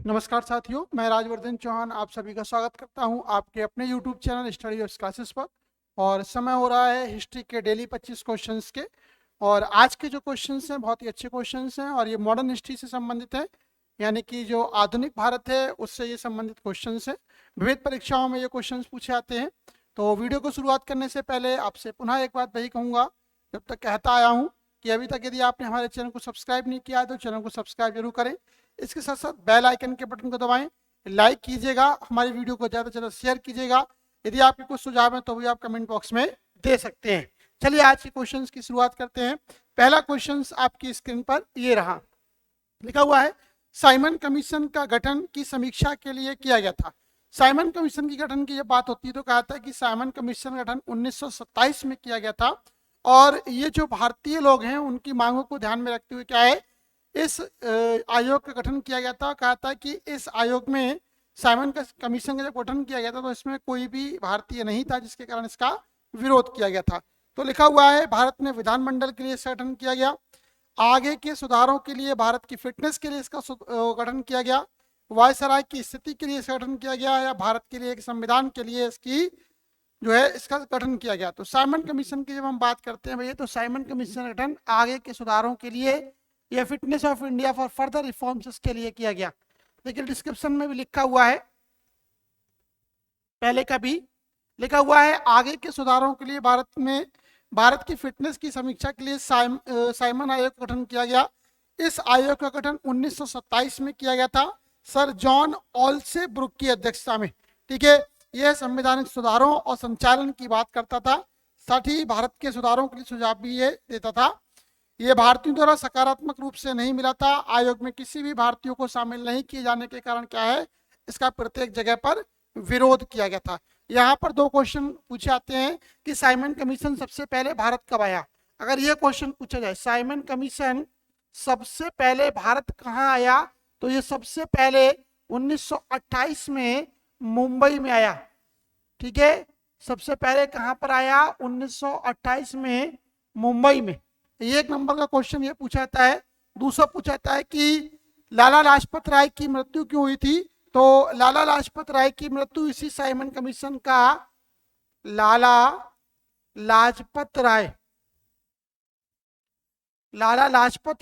नमस्कार साथियों, मैं राजवर्धन चौहान आप सभी का स्वागत करता हूं आपके अपने YouTube चैनल स्टडी और क्लासेस पर। और समय हो रहा है हिस्ट्री के डेली 25 क्वेश्चंस के। और आज के जो क्वेश्चंस हैं बहुत ही अच्छे क्वेश्चंस हैं और ये मॉडर्न हिस्ट्री से संबंधित है, यानी कि जो आधुनिक भारत है उससे ये संबंधित क्वेश्चंस हैं। विविध परीक्षाओं में ये क्वेश्चंस पूछे आते हैं। तो वीडियो को शुरुआत करने से पहले आपसे पुनः एक बात वही कहूँगा, जब तक कहता आया हूँ कि अभी तक यदि आपने हमारे चैनल को सब्सक्राइब नहीं किया है तो चैनल को सब्सक्राइब जरूर करें। इसके साथ साथ बेल आइकन के बटन को दबाएं, लाइक कीजिएगा, हमारी वीडियो को ज़्यादा से ज़्यादा शेयर कीजिएगा। यदि आपके कुछ सुझाव हैं तो भी आप कमेंट बॉक्स में दे सकते हैं। चलिए आज के क्वेश्चंस की शुरुआत करते हैं। पहला क्वेश्चन आपकी स्क्रीन पर ये रहा, लिखा हुआ है साइमन कमीशन का गठन की समीक्षा के लिए किया गया था। साइमन कमीशन की गठन की जब बात होती है तो कहा था कि साइमन कमीशन का गठन 1927 में किया गया था। और ये जो भारतीय लोग हैं उनकी मांगों को ध्यान में रखते हुए क्या है, इस आयोग का गठन किया गया था। कहा था कि इस आयोग में साइमन कमीशन का जब गठन किया गया था तो इसमें कोई भी भारतीय नहीं था, जिसके कारण इसका विरोध किया गया था। तो लिखा हुआ है भारत में विधानमंडल के लिए इसका गठन किया गया, आगे के सुधारों के लिए भारत की फिटनेस के लिए इसका गठन किया गया, वायसराय की स्थिति के लिए इसका गठन किया गया, या भारत के लिए एक संविधान के लिए इसकी जो है इसका गठन किया गया। तो साइमन कमीशन की जब हम बात करते हैं भैया, तो साइमन कमीशन का गठन आगे के सुधारों के लिए या fitness of India for further reforms के लिए किया गया। देखिए डिस्क्रिप्शन में भी लिखा हुआ है, पहले का भी लिखा हुआ है, आगे के सुधारों के लिए भारत की फिटनेस की समीक्षा के लिए साइमन आयोग का गठन किया गया। इस आयोग का गठन 1927 में किया गया था, सर जॉन ऑल्से ब्रुक की अध्यक्षता में। ठीक है, यह संवैधानिक सुधारों और संचालन की बात करता था, साथ ही भारत के सुधारों के लिए सुझाव भी ये देता था। ये भारतीयों द्वारा सकारात्मक रूप से नहीं मिला था। आयोग में किसी भी भारतीयों को शामिल नहीं किए जाने के कारण क्या है, इसका प्रत्येक जगह पर विरोध किया गया था। यहाँ पर दो क्वेश्चन पूछे आते हैं कि साइमन कमीशन सबसे पहले भारत कब आया। अगर यह क्वेश्चन पूछा जाए साइमन कमीशन सबसे पहले भारत कहाँ आया, तो ये सबसे पहले 1928 में मुंबई में आया। ठीक है, सबसे पहले कहाँ पर आया, 1928 में मुंबई में। ये एक नंबर का क्वेश्चन ये पूछा जाता है। दूसरा पूछा जाता है कि लाला लाजपत राय की मृत्यु क्यों हुई थी। तो लाला लाजपत राय की मृत्यु इसी साइमन कमीशन का, लाला लाजपत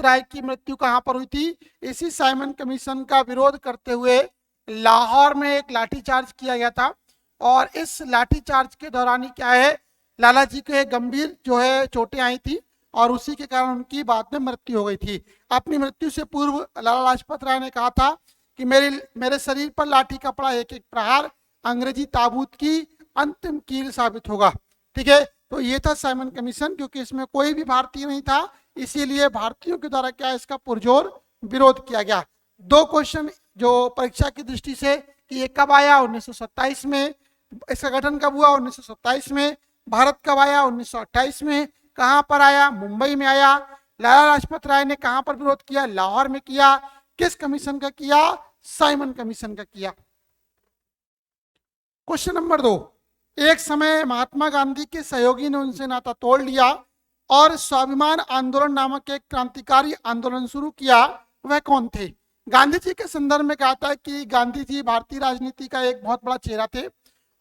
राय की मृत्यु कहां पर हुई थी, इसी साइमन कमीशन का विरोध करते हुए लाहौर में एक लाठीचार्ज किया गया था। और इस लाठीचार्ज के दौरान ही क्या है, लाला जी को एक गंभीर जो है चोटें आई थी और उसी के कारण उनकी बाद में मृत्यु हो गई थी। अपनी मृत्यु से पूर्व लाला लाजपत राय ने कहा था कि मेरे शरीर पर लाठी का पड़ा एक एक प्रहार अंग्रेजी ताबूत की अंतिम कील साबित होगा। ठीक है, तो ये था साइमन कमीशन, क्योंकि इसमें कोई भी भारतीय नहीं था, इसीलिए भारतीयों के द्वारा क्या इसका पुरजोर विरोध किया गया। दो क्वेश्चन जो परीक्षा की दृष्टि से कि ये कब आया, 1927 में, इसका गठन कब हुआ, 1927 में, भारत कब आया, 1928 में, कहां पर आया, मुंबई में आया, लाला लाजपत राय ने कहां पर विरोध किया, लाहौर में किया, किस कमीशन का किया, साइमन कमीशन का किया। क्वेश्चन नंबर 2, एक समय महात्मा गांधी के सहयोगी ने उनसे नाता तोड़ लिया और स्वाभिमान आंदोलन नामक एक क्रांतिकारी आंदोलन शुरू किया, वह कौन थे। गांधी जी के संदर्भ में कहता है कि गांधी जी भारतीय राजनीति का एक बहुत बड़ा चेहरा थे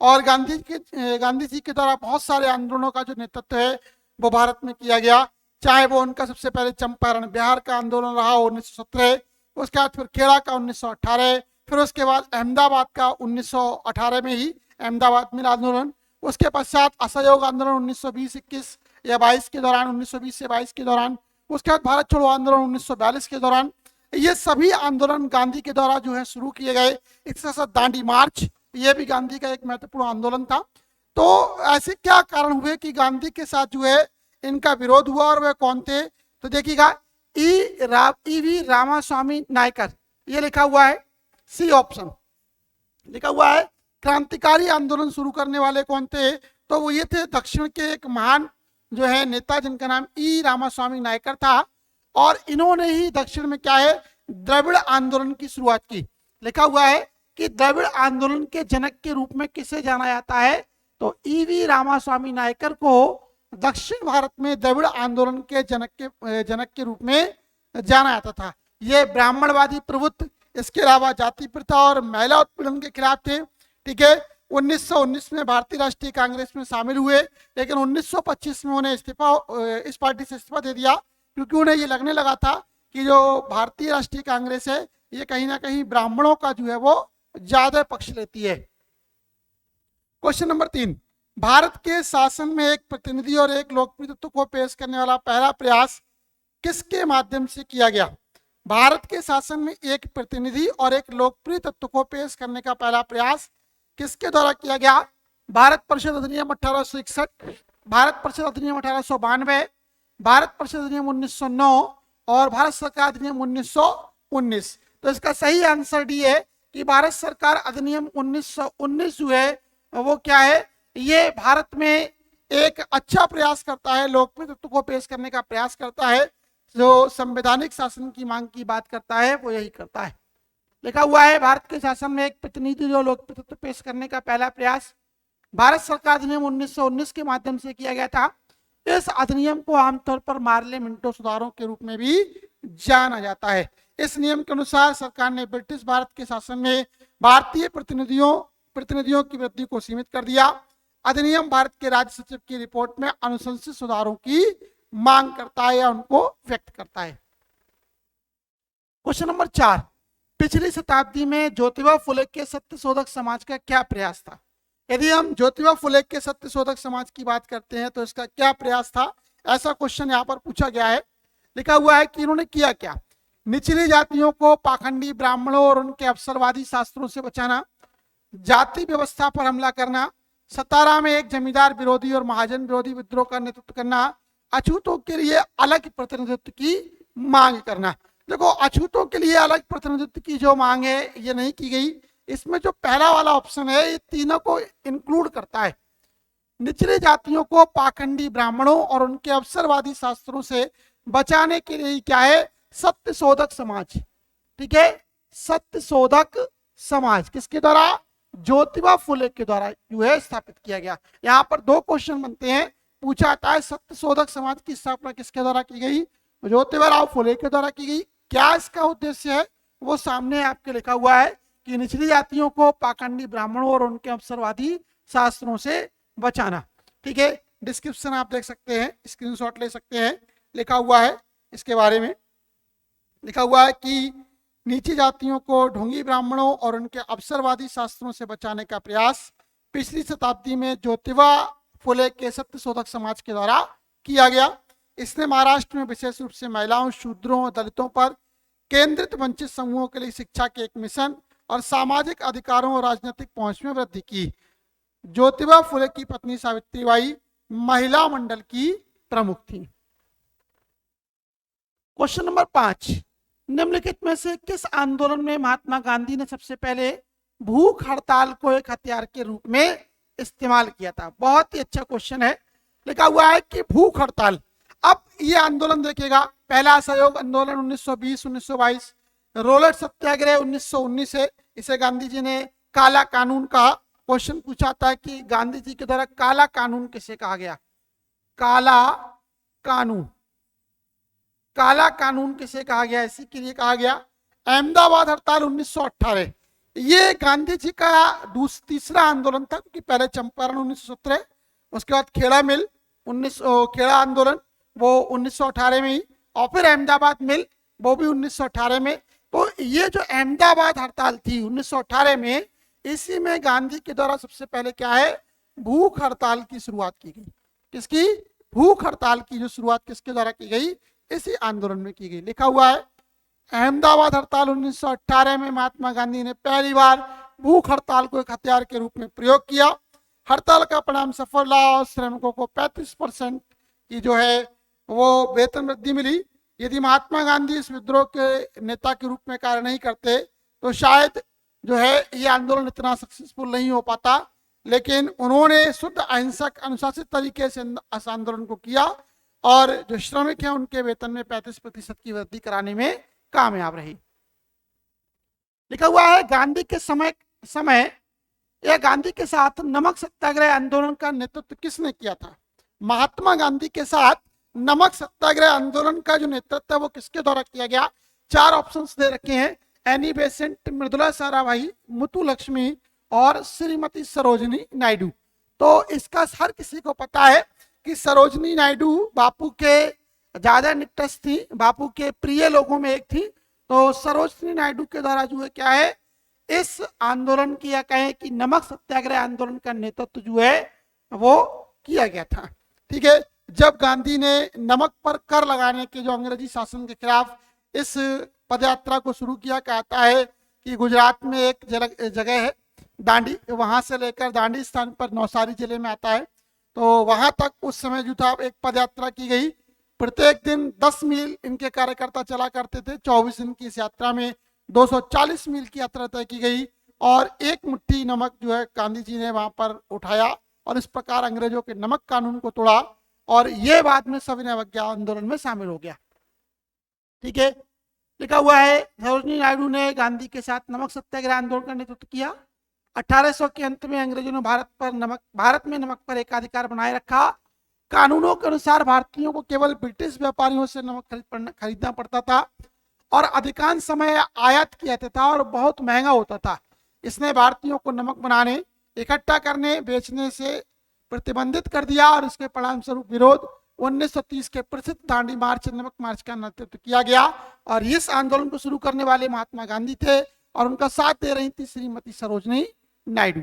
और गांधी जी के द्वारा बहुत सारे आंदोलनों का जो नेतृत्व है वो भारत में किया गया। चाहे वो उनका सबसे पहले चंपारण बिहार का आंदोलन रहा 1917, उसके बाद फिर खेड़ा का 1918, फिर उसके बाद अहमदाबाद का 1918 में ही अहमदाबाद मिल आंदोलन, उसके पश्चात असहयोग आंदोलन 1920-21 या 22 के दौरान, 1920 से 22 के दौरान, उसके बाद भारत छोड़ो आंदोलन 1942 के दौरान। ये सभी आंदोलन गांधी के द्वारा जो है शुरू किए गए। इसके साथ दांडी मार्च, ये भी गांधी का एक महत्वपूर्ण आंदोलन था। तो ऐसे क्या कारण हुए कि गांधी के साथ जो है इनका विरोध हुआ और वे कौन थे। तो देखिएगा ई.वी. रामास्वामी नायकर, ये लिखा हुआ है, सी ऑप्शन लिखा हुआ है। क्रांतिकारी आंदोलन शुरू करने वाले कौन थे, तो वो ये थे दक्षिण के एक महान जो है नेता जिनका नाम ई रामास्वामी नायकर था। और इन्होंने ही दक्षिण में क्या है, द्रविड़ आंदोलन की शुरुआत की। लिखा हुआ है कि द्रविड़ आंदोलन के जनक के रूप में किसे जाना जाता है, तो ई.वी. रामास्वामी नायकर को दक्षिण भारत में द्रविड़ आंदोलन के जनक के रूप में जाना जाता था। ये ब्राह्मणवादी प्रभुत्व इसके अलावा जाति प्रथा और महिला उत्पीड़न के खिलाफ थे। ठीक है, 1919 में भारतीय राष्ट्रीय कांग्रेस में शामिल हुए, लेकिन 1925 में उन्हें इस पार्टी से इस्तीफा दे दिया, क्योंकि उन्हें ये लगने लगा था कि जो भारतीय राष्ट्रीय कांग्रेस है ये कहीं ना कहीं ब्राह्मणों का जो है वो ज्यादा पक्ष लेती है। क्वेश्चन नंबर 3, भारत के शासन में एक प्रतिनिधि और एक लोकप्रिय तत्व को पेश करने वाला पहला प्रयास किसके माध्यम से किया गया? भारत के शासन में एक प्रतिनिधि और एक लोकप्रिय तत्व को पेश करने का पहला प्रयास किसके द्वारा किया गया? भारत परिषद अधिनियम 1861, भारत परिषद अधिनियम 1892, भारत परिषद अधिनियम 1909 और भारत सरकार अधिनियम 1919। तो इसका सही आंसर डी है कि भारत सरकार अधिनियम 1919 जो है वो क्या है, ये भारत में एक अच्छा प्रयास करता है, लोकप्रिय तत्व को पेश करने का प्रयास करता है। जो संवैधानिक शासन की मांग की बात करता है वो यही करता है। लिखा हुआ है भारत के शासन में एक प्रतिनिधि जो लोकप्रिय तत्व पेश करने का पहला प्रयास भारत सरकार अधिनियम 1919 के माध्यम से किया गया था। इस अधिनियम को आमतौर पर मार्ले मिंटो सुधारों के रूप में भी जाना जाता है। इस नियम के अनुसार सरकार ने ब्रिटिश भारत के शासन में भारतीय प्रतिनिधियों की वृद्धि को सीमित कर दिया। अधिनियम भारत के राज्य सचिव की रिपोर्ट में अनुशंसित सुधारों की मांग करता है या उनको व्यक्त करता है। क्वेश्चन नंबर 4, पिछली शताब्दी में ज्योतिबा फुले के सत्यशोधक समाज का क्या प्रयास था? यदि हम ज्योतिबा फुले के सत्यशोधक समाज की बात करते हैं तो इसका क्या प्रयास था, ऐसा क्वेश्चन यहाँ पर पूछा गया है। लिखा हुआ है कि इन्होंने किया क्या? निचली जातियों को पाखंडी ब्राह्मणों और उनके अवसरवादी शास्त्रों से बचाना, जाति व्यवस्था पर हमला करना, सतारा में एक जमींदार विरोधी और महाजन विरोधी विद्रोह का नेतृत्व करना, अछूतों के लिए अलग प्रतिनिधित्व की मांग करना। देखो, अछूतों के लिए अलग प्रतिनिधित्व की जो मांग है ये नहीं की गई। इसमें जो पहला वाला ऑप्शन है ये तीनों को इंक्लूड करता है। निचली जातियों को पाखंडी ब्राह्मणों और उनके अवसरवादी शास्त्रों से बचाने के लिए क्या है? सत्यशोधक समाज। ठीक है, सत्यशोधक समाज किसके द्वारा? ज्योतिबा फुले के द्वारा जो है स्थापित किया गया। यहाँ पर दो क्वेश्चन बनते हैं, पूछा जाता है सत्यशोधक समाज की स्थापना किसके द्वारा की गई? ज्योतिबा फुले के द्वारा की गई। क्या इसका उद्देश्य है वो सामने आपके लिखा हुआ है कि निचली जातियों को पाखंडी ब्राह्मणों और उनके अवसरवादी शास्त्रों से बचाना। ठीक है, डिस्क्रिप्शन आप देख सकते हैं, स्क्रीनशॉट ले सकते हैं, लिखा हुआ है इसके बारे में। लिखा हुआ है कि नीची जातियों को ढोंगी ब्राह्मणों और उनके अवसरवादी शास्त्रों से बचाने का प्रयास पिछली शताब्दी में ज्योतिबा फुले के सत्यशोधक समाज के द्वारा किया गया। इसने महाराष्ट्र में विशेष रूप से महिलाओं, शूद्रों और दलितों पर केंद्रित वंचित समूहों के लिए शिक्षा के एक मिशन और सामाजिक अधिकारों और राजनीतिक पहुंच में वृद्धि की। ज्योतिबा फुले की पत्नी सावित्रीबाई महिला मंडल की प्रमुख थी। क्वेश्चन नंबर 5, निम्नलिखित में से किस आंदोलन में महात्मा गांधी ने सबसे पहले भूख हड़ताल को एक हथियार के रूप में इस्तेमाल किया था? बहुत ही अच्छा क्वेश्चन है। लिखा हुआ है कि भूख हड़ताल। अब ये आंदोलन देखिएगा, पहला असहयोग आंदोलन 1920-1922, रोलेट सत्याग्रह 1919 है। इसे गांधी जी ने काला कानून कहा। क्वेश्चन पूछा था कि गांधी जी के द्वारा काला कानून किसे कहा गया? काला कानून, काला कानून किसे कहा गया? इसी के लिए कहा गया। अहमदाबाद हड़ताल 1918, ये गांधी जी का तीसरा आंदोलन था, क्योंकि पहले चंपारण 1917, उसके बाद खेड़ा मिल खेड़ा आंदोलन वो 1918 में ही, और फिर अहमदाबाद मिल वो भी 1918 में। तो ये जो अहमदाबाद हड़ताल थी 1918 में, इसी में गांधी के द्वारा सबसे पहले क्या है? भूख हड़ताल की शुरुआत की गई। किसकी? भूख हड़ताल की जो शुरुआत किसके द्वारा की गई? इसी आंदोलन में की गई। लिखा हुआ है अहमदाबाद हड़ताल 1918 में महात्मा गांधी ने पहली बार भूख हड़ताल को एक हथियार के रूप में प्रयोग किया। हड़ताल का परिणाम सफल रहा और श्रमिकों को 35% की जो है वो वेतन वृद्धि मिली। यदि महात्मा गांधी इस विद्रोह के नेता के रूप में कार्य नहीं करते तो शायद जो है ये आंदोलन इतना सक्सेसफुल नहीं हो पाता, लेकिन उन्होंने शुद्ध अहिंसक अनुशासित तरीके से इस आंदोलन को किया और जो श्रमिक हैं उनके वेतन में 35% की वृद्धि कराने में कामयाब रही। लिखा हुआ है गांधी के समय या गांधी के साथ नमक सत्याग्रह आंदोलन का नेतृत्व किसने किया था? महात्मा गांधी के साथ नमक सत्याग्रह आंदोलन का जो नेतृत्व है वो किसके द्वारा किया गया? 4 ऑप्शंस दे रखे हैं। एनी बेसेंट, मृदुला साराभाई, मुथु लक्ष्मी और श्रीमती सरोजनी नायडू। तो इसका हर किसी को पता है कि सरोजनी नायडू बापू के ज्यादा निकटस्थ थी, बापू के प्रिय लोगों में एक थी। तो सरोजनी नायडू के द्वारा जो है क्या है, इस आंदोलन की या कहें कि नमक सत्याग्रह आंदोलन का नेतृत्व जो है वो किया गया था। ठीक है, जब गांधी ने नमक पर कर लगाने के जो अंग्रेजी शासन के खिलाफ इस पदयात्रा को शुरू किया, कहता है कि गुजरात में एक जगह है दांडी, वहां से लेकर दांडी स्थान पर नौसारी जिले में आता है, तो वहां तक उस समय जो था एक पदयात्रा की गई। प्रत्येक दिन 10 मील इनके कार्यकर्ता चला करते थे। 24 दिन की इस यात्रा में 240 मील की यात्रा तय की गई और एक मुट्ठी नमक जो है गांधी जी ने वहां पर उठाया और इस प्रकार अंग्रेजों के नमक कानून को तोड़ा और ये बाद में सविनय अवज्ञा आंदोलन में शामिल हो गया। ठीक है, लिखा हुआ है सरोजनी नायडू ने गांधी के साथ नमक सत्याग्रह आंदोलन का नेतृत्व किया। 1800 के अंत में अंग्रेजों ने भारत में नमक पर एकाधिकार बनाए रखा। कानूनों के अनुसार भारतीयों को केवल ब्रिटिश व्यापारियों से नमक खरीदना पड़ता था और अधिकांश समय आयात किया जाता था और बहुत महंगा होता था। इसने भारतीयों को नमक बनाने, इकट्ठा करने, बेचने से प्रतिबंधित कर दिया और इसके परिणाम स्वरूप विरोध 1930 के प्रसिद्ध दांडी मार्च, नमक मार्च का नेतृत्व किया गया और इस आंदोलन को शुरू करने वाले महात्मा गांधी थे और उनका साथ दे रही थी श्रीमती सरोजनी नायडू।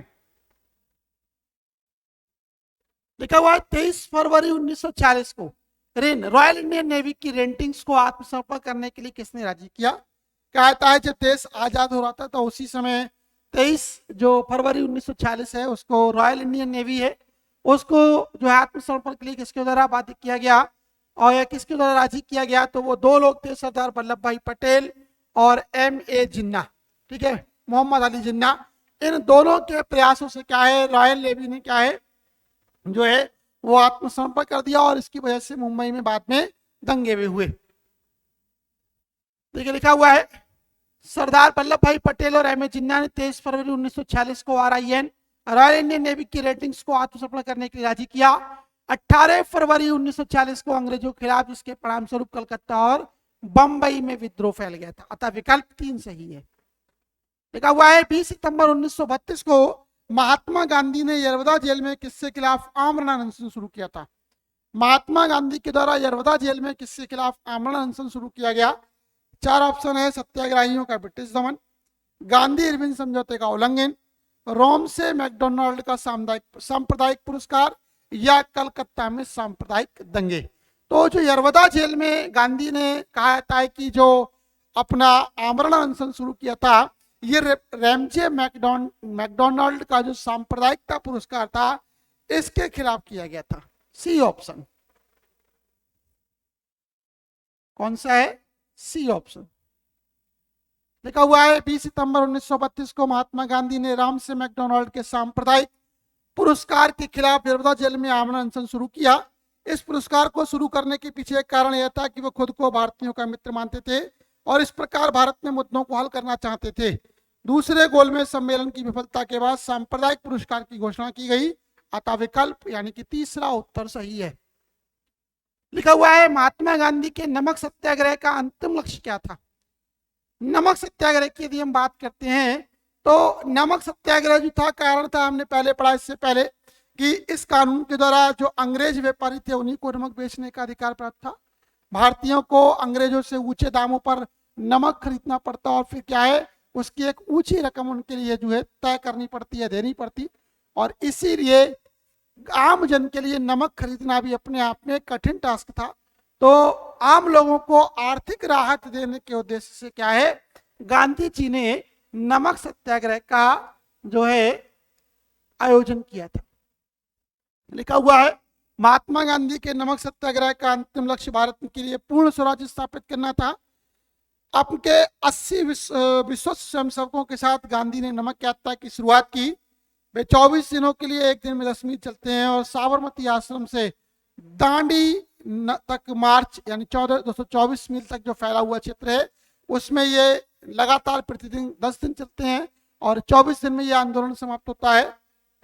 लिखा हुआ है 23 फरवरी 1940 को रॉयल इंडियन नेवी की रेंटिंग्स को आत्मसमर्पण करने के लिए किसने राजी किया? कहता है जब देश आजाद हो रहा था तो उसी समय 23 जो फरवरी 1940 है उसको रॉयल इंडियन नेवी है उसको जो है आत्मसमर्पण के लिए किसके द्वारा बाध्य किया गया और किसके द्वारा राजी किया गया? तो वो दो लोग थे, सरदार वल्लभ भाई पटेल और M.A. जिन्ना। ठीक है, मोहम्मद अली जिन्ना। इन दोनों के प्रयासों से क्या है, रॉयल नेवी ने क्या है जो है वो आत्मसमर्पण कर दिया और इसकी वजह से मुंबई में बाद में दंगे भी हुए। देखिए लिखा हुआ है सरदार वल्लभ भाई पटेल और M.A. जिन्ना ने 23 फरवरी 1946 को RIN रॉयल इंडियन नेवी की रेटिंग्स को आत्मसमर्पण करने के लिए राजी किया। 18 फरवरी 1940 को अंग्रेजों के खिलाफ इसके परिणाम स्वरूप कलकत्ता और बंबई में विद्रोह फैल गया था। अतः विकल्प 3 सही है। लिखा हुआ है 20 सितंबर 1932 को महात्मा गांधी ने यरवदा जेल में किसके खिलाफ आमरण अनशन शुरू किया था? महात्मा गांधी के द्वारा यरवदा जेल में किसके खिलाफ आमरण अनशन शुरू किया गया? 4 ऑप्शन है, सत्याग्रहियों का ब्रिटिश दमन, गांधी इरविन समझौते का उल्लंघन, रोम से मैकडोनाल्ड का सांप्रदायिक पुरस्कार या कलकत्ता में सांप्रदायिक दंगे। तो जो यरवदा जेल में गांधी ने कहा था कि जो अपना आमरण अनशन शुरू किया था ये रैमजे मैकडोनाल्ड का जो सांप्रदायिकता पुरस्कार था इसके खिलाफ किया गया था। सी ऑप्शन कौन सा है? C option. लिखा हुआ है 20 सितंबर 1932 को महात्मा गांधी ने राम से मैकडोनाल्ड के सांप्रदायिक पुरस्कार के खिलाफ यरवदा जेल में आमरण अनशन शुरू किया। इस पुरस्कार को शुरू करने के पीछे एक कारण यह था कि वो खुद को भारतीयों का मित्र मानते थे और इस प्रकार भारत में मुद्दों को हल करना चाहते थे। दूसरे गोलमेज सम्मेलन की विफलता के बाद सांप्रदायिक पुरस्कार की घोषणा की गई। अतः विकल्प यानी कि तीसरा उत्तर सही है। लिखा हुआ है महात्मा गांधी के नमक सत्याग्रह का अंतिम लक्ष्य क्या था? नमक सत्याग्रह की यदि हम बात करते हैं तो नमक सत्याग्रह जो था कारण था, हमने पहले पढ़ा इससे पहले कि इस कानून के द्वारा जो अंग्रेज व्यापारी थे उन्हीं को नमक बेचने का अधिकार प्राप्त था। भारतीयों को अंग्रेजों से ऊंचे दामों पर नमक खरीदना पड़ता और फिर क्या है उसकी एक ऊंची रकम उनके लिए जो है तय करनी पड़ती है, देनी पड़ती और इसीलिए आम जन के लिए नमक खरीदना भी अपने आप में कठिन टास्क था। तो आम लोगों को आर्थिक राहत देने के उद्देश्य से क्या है गांधी जी ने नमक सत्याग्रह का जो है आयोजन किया था। लिखा हुआ है महात्मा गांधी के नमक सत्याग्रह का अंतिम लक्ष्य भारत के लिए पूर्ण स्वराज्य स्थापित करना था। आपके 80 विश्वस्त स्वयंसेवकों के साथ गांधी ने नमक यात्रा की शुरुआत की। वे 24 दिनों के लिए एक दिन में 10 मील चलते हैं और साबरमती आश्रम से दांडी तक मार्च यानी 224 मील तक जो फैला हुआ क्षेत्र है उसमें ये लगातार प्रतिदिन 10 दिन चलते हैं और 24 दिन में ये आंदोलन समाप्त होता है।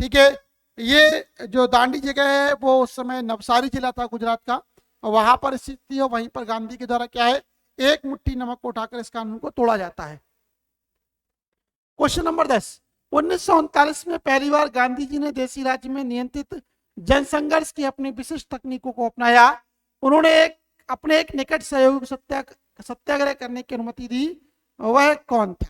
ठीक है, ये जो दांडी जगह है वो उस समय नवसारी जिला था गुजरात का, वहां पर स्थित थी और वहीं पर गांधी के द्वारा क्या है एक मुट्ठी नमक को उठाकर इस कानून को तोड़ा जाता है। क्वेश्चन नंबर 10, 1939 में पहली बार गांधी जी ने देशी राज्य में नियंत्रित जनसंघर्ष की अपनी विशिष्ट तकनीकों को अपनाया। उन्होंने अपने एक निकट सहयोगी को सत्याग्रह करने की अनुमति दी, वह कौन था?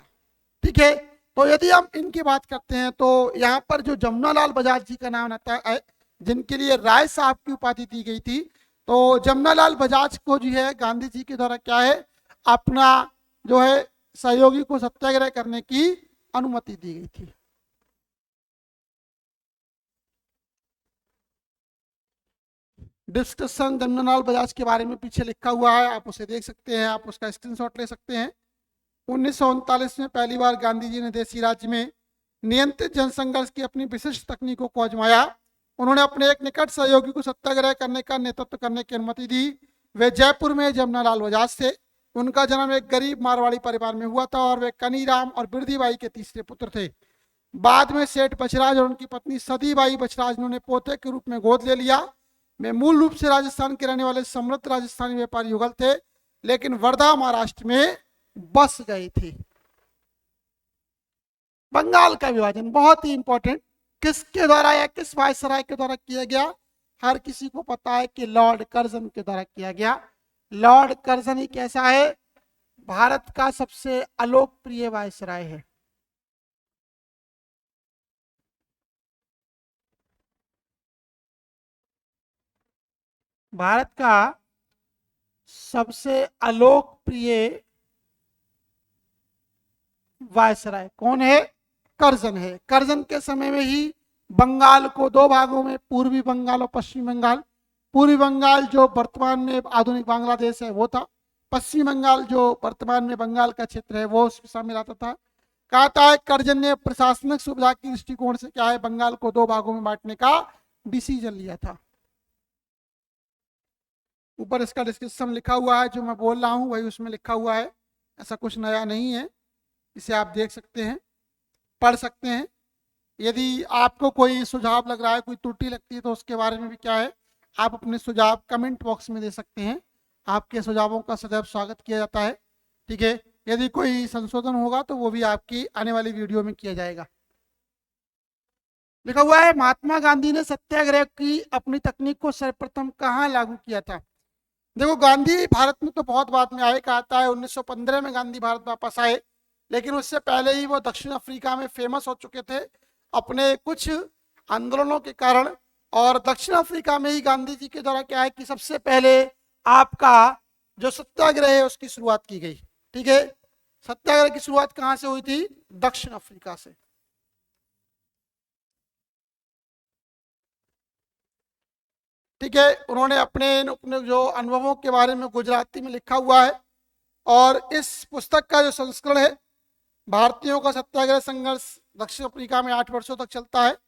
ठीक है, तो यदि हम इनकी बात करते हैं तो यहाँ पर जो जमुनालाल बजाज जी का नाम आता है, जिनके लिए राय साहब की उपाधि दी गई थी, तो जमुनालाल बजाज को जो है गांधी जी के द्वारा क्या है, अपना जो है सहयोगी को सत्याग्रह करने की अनुमति दी गई थी। डिस्कशन जमुनालाल बजाज के बारे में पीछे लिखा हुआ है, आप उसे देख सकते हैं, आप उसका स्क्रीनशॉट ले सकते हैं। 1939 में पहली बार गांधी जी ने देशी राज्य में नियंत्रित जनसंघर्ष की अपनी विशिष्ट तकनीकों को आजमाया। उन्होंने अपने एक निकट सहयोगी को सत्याग्रह करने का नेतृत्व करने की अनुमति दी। वे जयपुर में जमुनालाल बजाज थे। उनका जन्म एक गरीब मारवाड़ी परिवार में हुआ था और वे कनीराम और बिरदीबाई के तीसरे पुत्र थे। बाद में सेठ बछराज और उनकी पत्नी सदीबाई बछराज ने पोते के रूप में गोद ले लिया। वे मूल रूप से राजस्थान के रहने वाले समृद्ध राजस्थानी व्यापारी युगल थे, लेकिन वर्धा महाराष्ट्र में बस गए थे। बंगाल का विभाजन बहुत ही इंपॉर्टेंट, किसके द्वारा या किस वायसराय के द्वारा किया गया? हर किसी को पता है कि लॉर्ड कर्जन के द्वारा किया गया। लॉर्ड कर्जन ही कैसा है? भारत का सबसे अलोकप्रिय वायसराय है। भारत का सबसे अलोकप्रिय वायसराय कौन है? कर्जन है। कर्जन के समय में ही बंगाल को दो भागों में, पूर्वी बंगाल और पश्चिमी बंगाल, पूर्वी बंगाल जो वर्तमान में आधुनिक बांग्लादेश है वो था, पश्चिमी बंगाल जो वर्तमान में बंगाल का क्षेत्र है वो उसमें शामिल आता था। कहता है कर्जन ने प्रशासनिक सुविधा की दृष्टिकोण से क्या है, बंगाल को दो भागों में बांटने का डिसीजन लिया था। ऊपर इसका डिस्क्रिप्शन लिखा हुआ है, जो मैं बोल रहा हूँ वही उसमें लिखा हुआ है, ऐसा कुछ नया नहीं है। इसे आप देख सकते हैं, पढ़ सकते हैं। यदि आपको कोई सुझाव लग रहा है, कोई त्रुटि लगती है, तो उसके बारे में भी क्या है, आप अपने सुझाव कमेंट बॉक्स में दे सकते हैं। आपके सुझावों का सदैव स्वागत किया जाता है। ठीक है, यदि कोई संशोधन होगा तो वो भी आपकी आने वाली वीडियो में किया जाएगा। लिखा हुआ है महात्मा गांधी ने सत्याग्रह की अपनी तकनीक को सर्वप्रथम कहाँ लागू किया था? देखो, गांधी भारत में तो बहुत बाद में आए। कहता है 1915 में गांधी भारत वापस आए, लेकिन उससे पहले ही वो दक्षिण अफ्रीका में फेमस हो चुके थे अपने कुछ आंदोलनों के कारण। और दक्षिण अफ्रीका में ही गांधी जी के द्वारा क्या है कि सबसे पहले आपका जो सत्याग्रह है उसकी शुरुआत की गई। ठीक है, सत्याग्रह की शुरुआत कहाँ से हुई थी? दक्षिण अफ्रीका से। ठीक है, उन्होंने अपने जो अनुभवों के बारे में गुजराती में लिखा हुआ है, और इस पुस्तक का जो संस्करण है, भारतीयों का सत्याग्रह संघर्ष दक्षिण अफ्रीका में 8 वर्षों तक चलता है।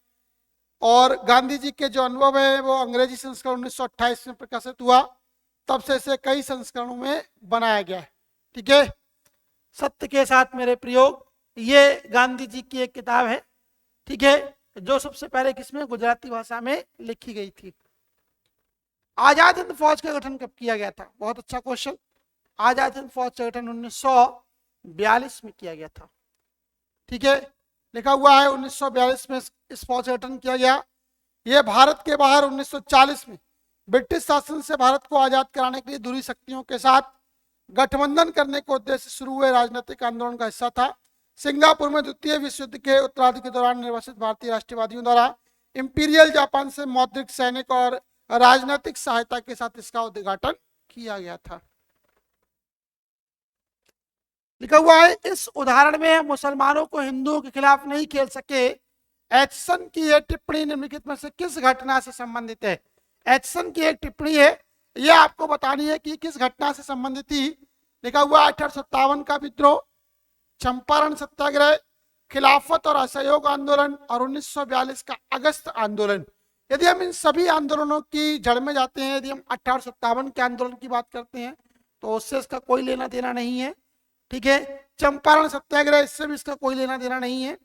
और गांधी जी के जो अनुभव है वो अंग्रेजी संस्करण 1928 में प्रकाशित हुआ, तब से इसे कई संस्करणों में बनाया गया है। ठीक है, सत्य के साथ मेरे प्रयोग, ये गांधी जी की एक किताब है। ठीक है, जो सबसे पहले किसमें? गुजराती भाषा में लिखी गई थी। आजाद हिंद फौज का गठन कब किया गया था? बहुत अच्छा क्वेश्चन। आजाद हिंद फौज का गठन 1942 में किया गया था। ठीक है, लिखा हुआ है 1942 में इस फौज का गठन किया गया। यह भारत के बाहर 1940 में ब्रिटिश शासन से भारत को आजाद कराने के लिए दूसरी शक्तियों के साथ गठबंधन करने के उद्देश्य से शुरू हुए राजनीतिक आंदोलन का हिस्सा था। सिंगापुर में द्वितीय विश्व युद्ध के उत्तरार्ध के दौरान निर्वासित भारतीय राष्ट्रवादियों द्वारा इंपीरियल जापान से मौद्रिक, सैनिक और राजनीतिक सहायता के साथ इसका उद्घाटन किया गया था। लिखा हुआ है इस उदाहरण में हम मुसलमानों को हिंदुओं के खिलाफ नहीं खेल सके। एचसन की यह टिप्पणी निम्नलिखित में से किस घटना से संबंधित है? एचसन की एक टिप्पणी है, यह आपको बतानी है कि किस घटना से संबंधित थी। लिखा हुआ 1857 का विद्रोह, चंपारण सत्याग्रह, खिलाफत और असहयोग आंदोलन और 1942 का अगस्त आंदोलन। यदि हम इन सभी आंदोलनों की जड़ में जाते हैं, यदि हम 1857 के आंदोलन की बात करते हैं तो उससे इसका कोई लेना देना नहीं है। ठीक है, चंपारण सत्याग्रह, इससे भी इसका कोई लेना देना नहीं है।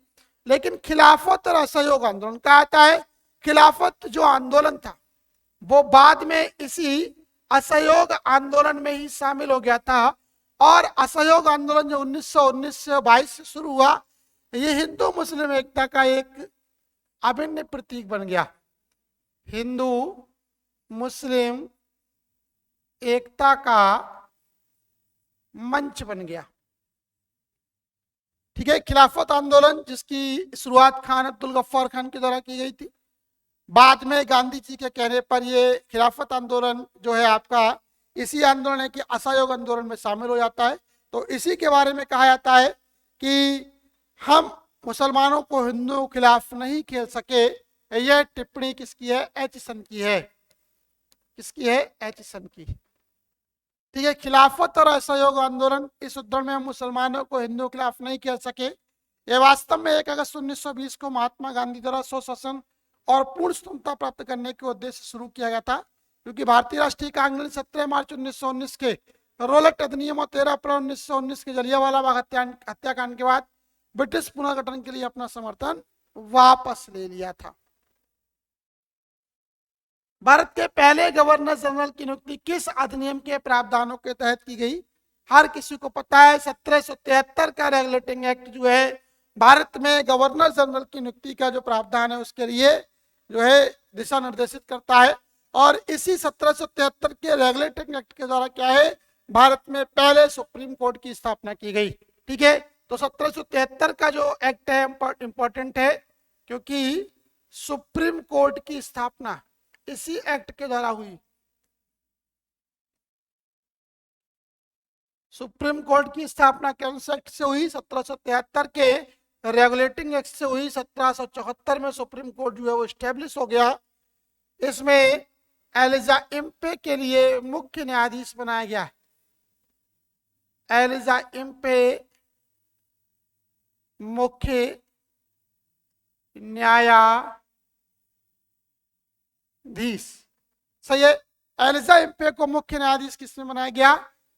लेकिन खिलाफत और असहयोग आंदोलन का आता है, खिलाफत जो आंदोलन था वो बाद में इसी असहयोग आंदोलन में ही शामिल हो गया था। और असहयोग आंदोलन जो 1919 से 22 से शुरू हुआ, ये हिंदू मुस्लिम एकता का एक अभिन्न प्रतीक बन गया, हिंदू मुस्लिम एकता का मंच बन गया। ठीक है, खिलाफत आंदोलन जिसकी शुरुआत खान अब्दुल गफ्फार खान के द्वारा की गई थी, बाद में गांधी जी के कहने पर ये खिलाफत आंदोलन जो है आपका इसी आंदोलन है कि असहयोग आंदोलन में शामिल हो जाता है। तो इसी के बारे में कहा जाता है कि हम मुसलमानों को हिंदुओं के खिलाफ नहीं खेल सके। यह टिप्पणी किसकी है? एचिसन की है। किसकी है? एचिसन की। ठीक है, खिलाफत और असहयोग आंदोलन इस उद्धरण में हम मुसलमानों को हिंदुओं के खिलाफ नहीं खेल सके। यह वास्तव में 1 अगस्त 1920 को महात्मा गांधी द्वारा स्वशासन और पूर्ण स्वतंत्रता प्राप्त करने के उद्देश्य से शुरू किया गया था, क्योंकि भारतीय राष्ट्रीय कांग्रेस ने 17 मार्च 1919 के रोलेट अधिनियम और 13 अप्रैल 1919 के जलियांवाला बाग हत्याकांड के बाद ब्रिटिश पुनर्गठन के लिए अपना समर्थन वापस ले लिया था। भारत के पहले गवर्नर जनरल की नियुक्ति किस अधिनियम के प्रावधानों के तहत की गई? हर किसी को पता है 1773 का रेगुलेटिंग एक्ट जो है भारत में गवर्नर जनरल की नियुक्ति का जो प्रावधान है उसके लिए जो है दिशा निर्देशित करता है। और इसी 1773 के रेगुलेटिंग एक्ट के द्वारा क्या है, भारत में पहले सुप्रीम कोर्ट की स्थापना की गई। ठीक है, तो 1773 का जो एक्ट है इंपॉर्टेंट है, क्योंकि सुप्रीम कोर्ट की स्थापना इसी एक्ट के द्वारा हुई। सुप्रीम कोर्ट की स्थापना कौन से एक्ट से हुई? 1773 के रेगुलेटिंग एक्ट से हुई। 1774 में सुप्रीम कोर्ट जो है वो स्टेब्लिश हो गया। इसमें एलिजा इम्पे के लिए मुख्य न्यायाधीश बनाया गया। एलिजा इम्पे मुख्य न्यायाधीश। सही है, एलिजा इम्पे को मुख्य न्यायाधीश किसने बनाया गया?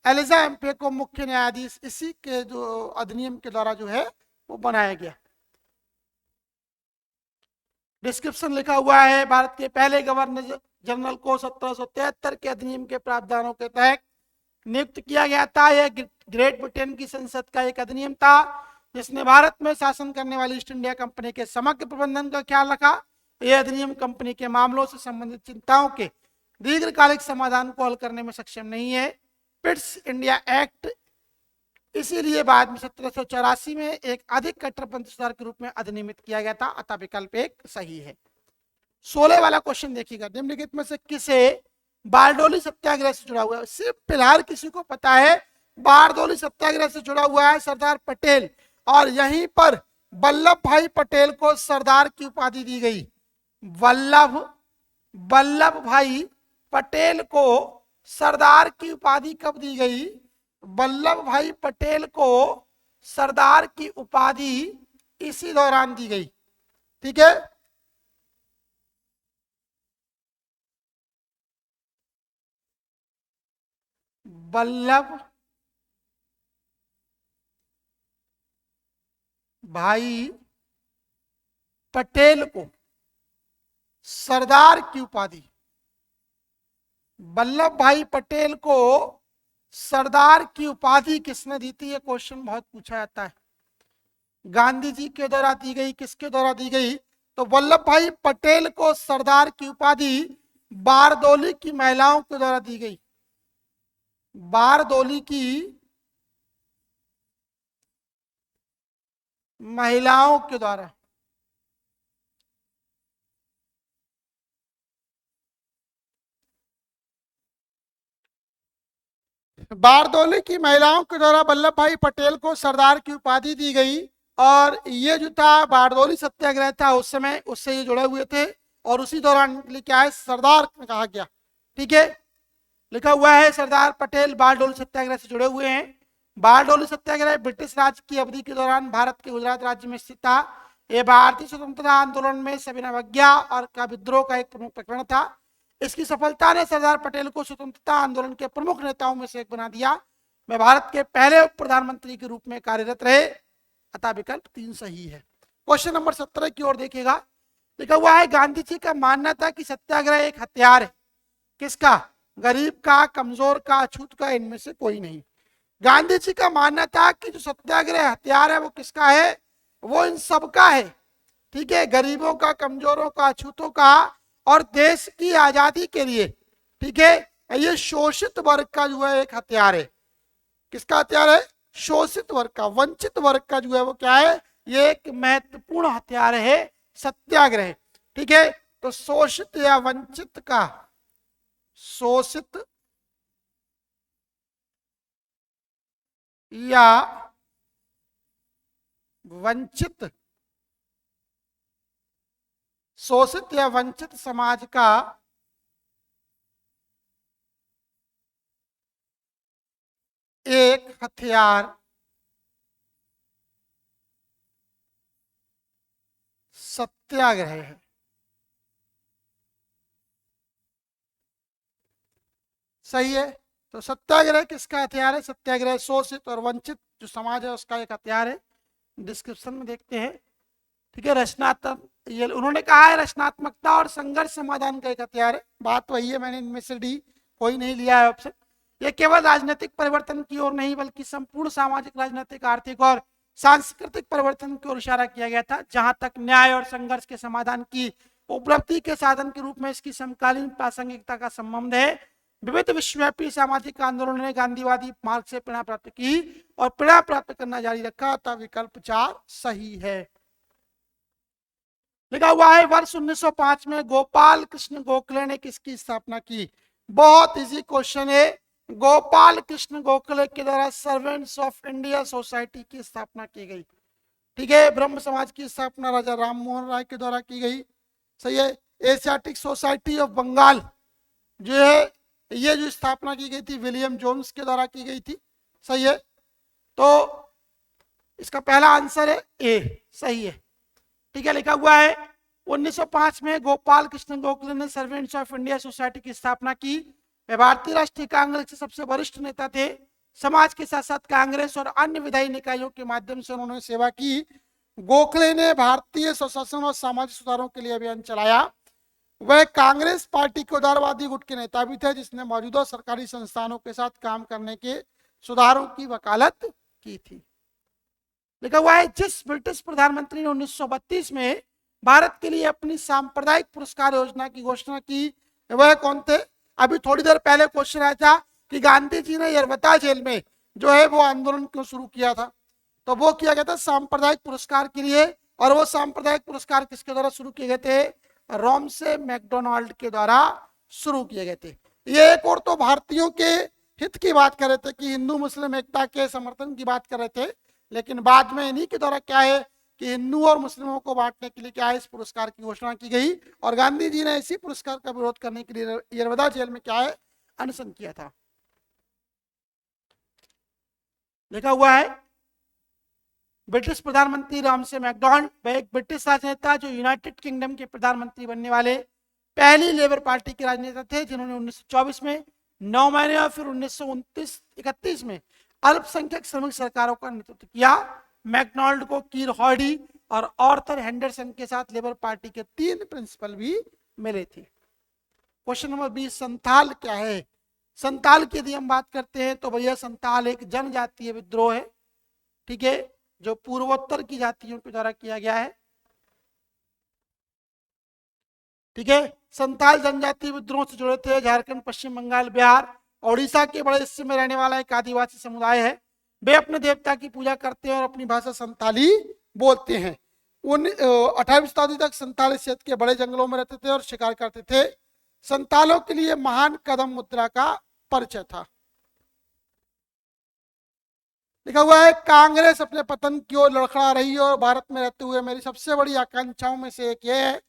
एलिजा इम्पे को मुख्य न्यायाधीश इसी के जो अधिनियम के द्वारा जो है वो बनाया गया। डिस्क्रिप्शन लिखा हुआ है, भारत के पहले गवर्नर जनरल को 1773 के अधिनियम के प्रावधानों के तहत नियुक्त किया गया था। यह ग्रेट ब्रिटेन की संसद का एक अधिनियम था जिसने भारत में शासन करने वाली ईस्ट इंडिया कंपनी के समग्र प्रबंधन का ख्याल रखा। यह अधिनियम कंपनी के मामलों से संबंधित चिंताओं के दीर्घकालिक समाधान को हल करने में सक्षम नहीं है। पिट्स इंडिया एक्ट इसीलिए बाद में 1784 में एक अधिक कट्टरपंथी सुधार के रूप में अधिनियमित किया गया था। अतः विकल्प 1 सही है। 16 वाला क्वेश्चन देखिएगा, निम्नलिखित में से किसे बारडोली सत्याग्रह से जुड़ा हुआ है? सिर्फ फिलहाल किसी को पता है बारडोली सत्याग्रह से जुड़ा हुआ है सरदार पटेल, और यहीं पर वल्लभ भाई पटेल को सरदार की उपाधि दी गई। वल्लभ भाई पटेल को सरदार की उपाधि कब दी गई? वल्लभ भाई पटेल को सरदार की उपाधि इसी दौरान दी गई। ठीक है, वल्लभ भाई पटेल को सरदार की उपाधि, वल्लभ भाई पटेल को सरदार की उपाधि किसने दी थी? ये क्वेश्चन बहुत पूछा जाता है। गांधी जी के द्वारा दी गई, किसके द्वारा दी गई? तो वल्लभ भाई पटेल को सरदार की उपाधि बारदोली की महिलाओं के द्वारा दी गई। बारदोली की महिलाओं के द्वारा। बारदोली की महिलाओं के द्वारा वल्लभ भाई पटेल को सरदार की उपाधि दी गई। और ये जो था बारदोली सत्याग्रह था उस समय, उससे ये जुड़े हुए थे, और उसी दौरान क्या है सरदार कहा गया। ठीक है, लिखा हुआ है सरदार पटेल बारडोली सत्याग्रह से जुड़े हुए हैं। बारडोली सत्याग्रह ब्रिटिश राज की अवधि के दौरान भारत के गुजरात राज्य में स्थित था। यह भारतीय स्वतंत्रता आंदोलन में सविनय अवज्ञा और का विद्रोह का एक प्रमुख प्रकरण था। इसकी सफलता ने सरदार पटेल को स्वतंत्रता आंदोलन के प्रमुख नेताओं में से एक बना दिया। वे भारत के पहले उप प्रधानमंत्री के रूप में कार्यरत रहे। अतः विकल्प 3 सही है। क्वेश्चन नंबर 17 की ओर देखिएगा, लिखा हुआ है गांधी जी का मानना था कि सत्याग्रह एक हथियार है। किसका? गरीब का, कमजोर का, अछूत का, इनमें से कोई नहीं। गांधी जी का मानना था कि जो सत्याग्रह हथियार है वो किसका है? वो इन सबका है, ठीक है, गरीबों का, कमजोरों का, अछूतों का, और देश की आजादी के लिए, ठीक है, ये शोषित वर्ग का जो है एक हथियार है। किसका हथियार है? शोषित वर्ग का, वंचित वर्ग का जो है वो क्या है? ये एक महत्वपूर्ण हथियार है, सत्याग्रह। ठीक है, तो शोषित या वंचित का, शोषित या वंचित, शोषित या वंचित समाज का एक हथियार सत्याग्रह है। सही है, तो सत्याग्रह किसका हथियार है? सत्याग्रह शोषित और वंचित जो समाज है उसका एक हथियार है। डिस्क्रिप्शन में देखते हैं, ठीक है। रचनात्मक, ये उन्होंने कहा है रचनात्मकता और संघर्ष समाधान का एक हथियार है। बात वही है, मैंने इनमें से डी कोई नहीं लिया है ऑप्शन। ये केवल राजनीतिक परिवर्तन की ओर नहीं बल्कि संपूर्ण सामाजिक, राजनीतिक, आर्थिक और सांस्कृतिक परिवर्तन की ओर इशारा किया गया था। जहां तक न्याय और संघर्ष के समाधान की उपलब्धि के साधन के रूप में इसकी समकालीन प्रासंगिकता का संबंध है। विविध विश्वव्यापी सामाजिक आंदोलनों ने गांधीवादी मार्ग से प्रेरणा प्राप्त की और प्रेरणा प्राप्त करना जारी रखा, तब विकल्प 4 सही है। लिखा हुआ है वर्ष 1905 में गोपाल कृष्ण गोखले ने किसकी स्थापना की? बहुत इजी क्वेश्चन है। गोपाल कृष्ण गोखले के द्वारा सर्वेंट्स ऑफ इंडिया सोसाइटी की स्थापना की गई। ठीक है, ब्रह्म समाज की स्थापना राजा राम मोहन राय के द्वारा की गई। सही है। एशियाटिक सोसाइटी ऑफ बंगाल जो है, ये जो स्थापना की गई थी विलियम जोन्स के द्वारा की गई थी। सही है, तो इसका पहला आंसर है ए, सही है। ठीक है, लिखा हुआ है 1905 में गोपाल कृष्ण गोखले ने सर्वेंट्स ऑफ इंडिया सोसाइटी की स्थापना की। वे भारतीय राष्ट्रीय कांग्रेस के सबसे वरिष्ठ नेता थे। समाज के साथ साथ कांग्रेस और अन्य विधायी निकायों के माध्यम से उन्होंने सेवा की। गोखले ने भारतीय स्वशासन और सामाजिक सुधारों के लिए अभियान चलाया। वह कांग्रेस पार्टी के उदारवादी गुट के नेता भी थे जिसने मौजूदा सरकारी संस्थानों के साथ काम करने के सुधारों की वकालत की थी। लिखा हुआ है जिस ब्रिटिश प्रधानमंत्री ने 1932 में भारत के लिए अपनी सांप्रदायिक पुरस्कार योजना की घोषणा की, वह कौन थे? अभी थोड़ी देर पहले क्वेश्चन आया था कि गांधी जी ने यरवता जेल में जो है वो आंदोलन क्यों शुरू किया था, तो वो किया गया था सांप्रदायिक पुरस्कार के लिए। और वो सांप्रदायिक पुरस्कार किसके द्वारा शुरू किए गए थे? रॉमसे मैकडोनाल्ड के द्वारा शुरू किए गए थे। ये एक और तो भारतीयों के हित की बात कर रहे थे कि हिंदू मुस्लिम एकता के समर्थन की बात कर रहे थे, लेकिन बाद में इन्हीं के द्वारा क्या है कि हिंदू और मुस्लिमों को बांटने के लिए क्या है इस पुरस्कार की घोषणा की गई। और गांधी जी ने इसी पुरस्कार का विरोध करने के लिए यरवदा जेल में क्या है अनशन किया था। लिखा हुआ है ब्रिटिश प्रधानमंत्री रॉमसे मैकडोनाल्ड, वह एक ब्रिटिश राजनेता जो यूनाइटेड किंगडम के प्रधानमंत्री बनने वाले पहली लेबर पार्टी के राजनेता थे, जिन्होंने 1924 में 9 महीने और फिर 1931 में अल्पसंख्यक श्रमिक सरकारों का नेतृत्व किया। मैकडोनाल्ड को कीर हॉर्डी और आर्थर हेंडरसन के साथ लेबर पार्टी के 3 प्रिंसिपल भी मिले थे। क्वेश्चन नंबर 20, संथाल क्या है? संथाल की यदि हम बात करते हैं तो भैया संथाल एक जनजातीय विद्रोह है, ठीक है, जो पूर्वोत्तर की जातियों के द्वारा किया गया है। ठीक है, संथाल जनजातीय विद्रोह से जुड़े थे झारखंड, पश्चिम बंगाल, बिहार, उड़ीसा के बड़े हिस्से में रहने वाला एक आदिवासी समुदाय है। वे अपने देवता की पूजा करते हैं और अपनी भाषा संथाली बोलते हैं। 18वीं शताब्दी तक संथाल इस क्षेत्र के बड़े जंगलों में रहते थे और शिकार करते थे। संथालों के लिए महान कदम मुद्रा का परिचय था। लिखा हुआ है कांग्रेस अपने पतन की ओर लड़खड़ा रही है और भारत में रहते हुए मेरी सबसे बड़ी आकांक्षाओं में से एक यह है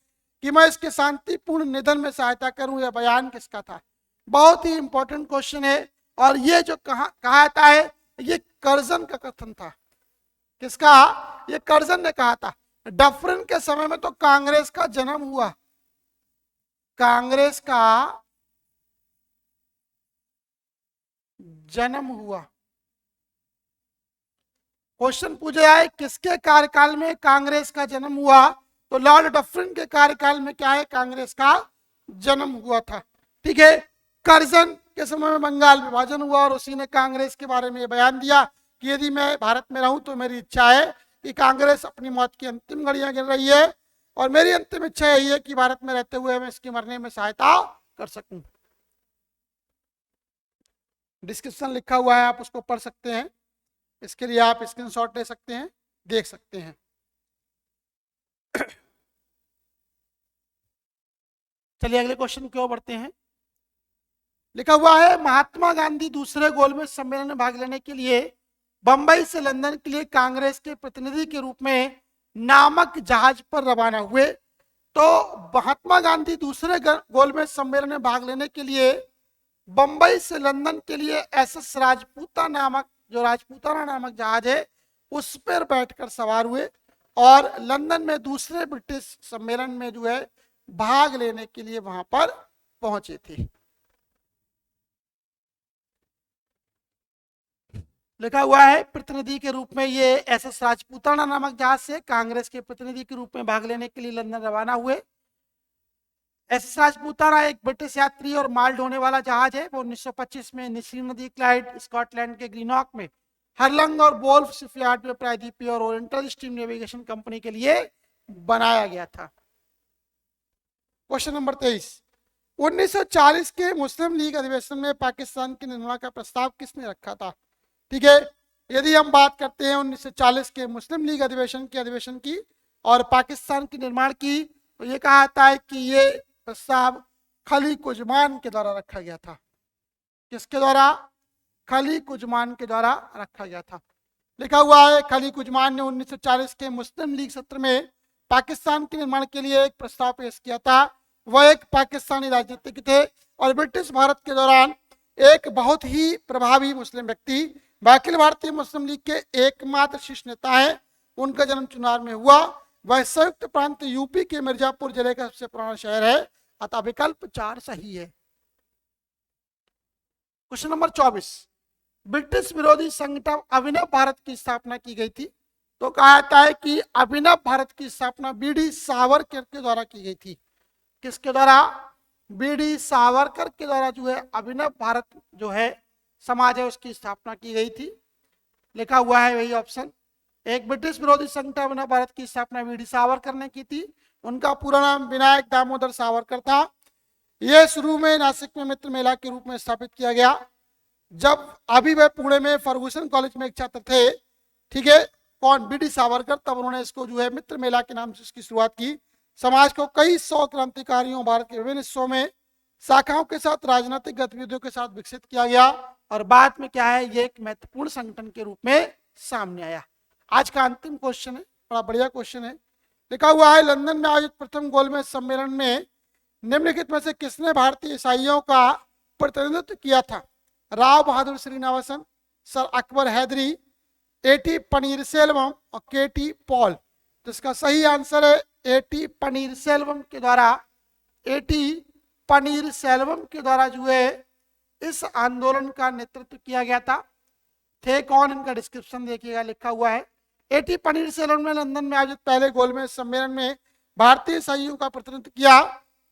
कि मैं इसके शांतिपूर्ण निधन में सहायता करूं। यह बयान किसका था? बहुत ही इंपॉर्टेंट क्वेश्चन है। और ये जो कहा जाता है ये कर्जन का कथन था। किसका? ये कर्जन ने कहा था। डफरिन के समय में तो कांग्रेस का जन्म हुआ, कांग्रेस का जन्म हुआ। क्वेश्चन पूछा जाए किसके कार्यकाल में कांग्रेस का जन्म हुआ, तो लॉर्ड डफरिन के कार्यकाल में क्या है कांग्रेस का जन्म हुआ था। ठीक है, कर्जन के समय में बंगाल विभाजन हुआ और उसी ने कांग्रेस के बारे में बयान दिया कि यदि मैं भारत में रहूं तो मेरी इच्छा है कि कांग्रेस अपनी मौत की अंतिम घड़ियां गिन रही है और मेरी अंतिम इच्छा यही है कि भारत में रहते हुए मैं इसके मरने में सहायता कर सकूं। डिस्क्रिप्शन लिखा हुआ है, आप उसको पढ़ सकते हैं। इसके लिए आप स्क्रीनशॉट ले सकते हैं, देख सकते हैं। चलिए अगले क्वेश्चन की ओर बढ़ते हैं। लिखा हुआ है महात्मा गांधी दूसरे गोलमेज सम्मेलन में भाग लेने के लिए बंबई से लंदन के लिए कांग्रेस के प्रतिनिधि के रूप में नामक जहाज पर रवाना हुए। तो महात्मा गांधी दूसरे गोलमेज सम्मेलन में भाग लेने के लिए बंबई से लंदन के लिए एसएस राजपूताना नामक जहाज है उस पर बैठकर सवार हुए और लंदन में दूसरे ब्रिटिश सम्मेलन में जो है भाग लेने के लिए वहां पर पहुंचे थे। लिखा हुआ है प्रतिनिधि के रूप में ये एसएस राजपूताना नामक जहाज से कांग्रेस के प्रतिनिधि के रूप में भाग लेने के लिए लंदन रवाना हुए। एसएस राजपूताना एक ब्रिटिश यात्री और माल ढोने वाला जहाज है। वो 1925 में निचली नदी क्लाइड स्कॉटलैंड के ग्रीनॉक में हरलंग और वोल्फ शिपयार्ड में प्रायद्वीपीय और ओरिएंटल स्टीम नेविगेशन कंपनी के लिए बनाया गया था। क्वेश्चन नंबर 23, 1940 के मुस्लिम लीग अधिवेशन में पाकिस्तान की निर्माण का प्रस्ताव किसने रखा था? ठीक है, यदि हम बात करते हैं 1940 के मुस्लिम लीग अधिवेशन की और पाकिस्तान के निर्माण की, तो ये कहा जाता है कि ये प्रस्ताव खलीक उस्मान के द्वारा रखा गया था। किसके द्वारा? खलीक उस्मान के द्वारा रखा गया था। लिखा हुआ है खलीक उस्मान ने 1940 के मुस्लिम लीग सत्र में पाकिस्तान के निर्माण के लिए एक प्रस्ताव पेश किया था। वह एक पाकिस्तानी राजनीतिक थे और ब्रिटिश भारत के दौरान एक बहुत ही प्रभावी मुस्लिम व्यक्ति, अखिल भारतीय मुस्लिम लीग के एकमात्र शीर्ष नेता है। उनका जन्म चुनार में हुआ। वह संयुक्त प्रांत यूपी के मिर्जापुर जिले का सबसे पुराना शहर है। अतः विकल्प 4 सही है। क्वेश्चन नंबर 24, ब्रिटिश विरोधी संगठन अभिनव भारत की स्थापना की गई थी। तो कहा जाता है कि अभिनव भारत की स्थापना बीडी सावरकर के द्वारा की गई थी। किसके द्वारा? बीडी सावरकर के द्वारा जो है अभिनव भारत जो है समाज है उसकी स्थापना की गई थी। लिखा हुआ है वही ऑप्शन। एक ब्रिटिश विरोधी संगठन अभिनव भारत की स्थापना बीडी सावरकर ने की थी। उनका पूरा नाम विनायक दामोदर सावरकर था। यह शुरू में नासिक में मित्र मेला के रूप में स्थापित किया गया। जब अभी वह पुणे में फर्गुसन कॉलेज में एक छात्र थे, ठीक है, कौन? बीडी सावरकर, तब उन्होंने इसको जो है मित्र मेला के नाम से इसकी शुरुआत की। समाज को कई 100 क्रांतिकारियों भारत के विभिन्न हिस्सों में शाखाओं के साथ राजनीतिक गतिविधियों के साथ विकसित किया गया और बाद में क्या है, ये एक महत्वपूर्ण संगठन के रूप में सामने आया। आज का अंतिम क्वेश्चन है, बड़ा बढ़िया क्वेश्चन है। लिखा हुआ है लंदन में आयोजित प्रथम गोलमेज सम्मेलन में निम्नलिखित में से किसने भारतीय ईसाइयों का प्रतिनिधित्व किया था? राव बहादुर श्रीनिवासन, सर अकबर हैदरी, एटी पनीरसेल्वम और केटी पॉल। तो इसका सही आंसर है एटी पनीरसेल्वम के द्वारा। एटी पनीरसेल्वम के द्वारा जो है इस आंदोलन का नेतृत्व किया गया था। थे कौन? इनका डिस्क्रिप्शन देखिएगा, लिखा हुआ है। एटी पनीरसेल्वम ने लंदन में आयोजित पहले गोलमेज सम्मेलन में भारतीय ईसाइयों का प्रतिनिधित्व किया।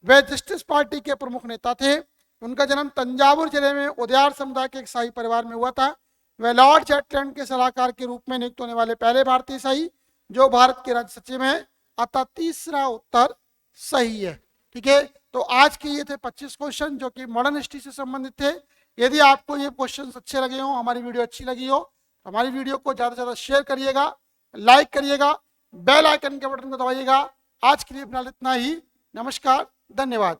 वे जस्टिस पार्टी के प्रमुख नेता थे। उनका जन्म तंजावुर जिले में उदयार समुदाय के एक ईसाई परिवार में हुआ था। वे लॉर्ड चैटलैंड के सलाहकार के रूप में नियुक्त होने वाले पहले भारतीय ईसाई जो भारत के राज्य सचिव हैं। अतः तीसरा उत्तर सही है। ठीक है, तो आज के ये थे 25 क्वेश्चन जो कि मॉडर्न हिस्ट्री से संबंधित थे। यदि आपको ये क्वेश्चन अच्छे लगे हो, हमारी वीडियो अच्छी लगी हो, हमारी वीडियो को ज़्यादा से ज़्यादा शेयर करिएगा, लाइक करिएगा, बेल आइकन के बटन को दबाइएगा। आज के लिए फिलहाल इतना ही। नमस्कार, धन्यवाद।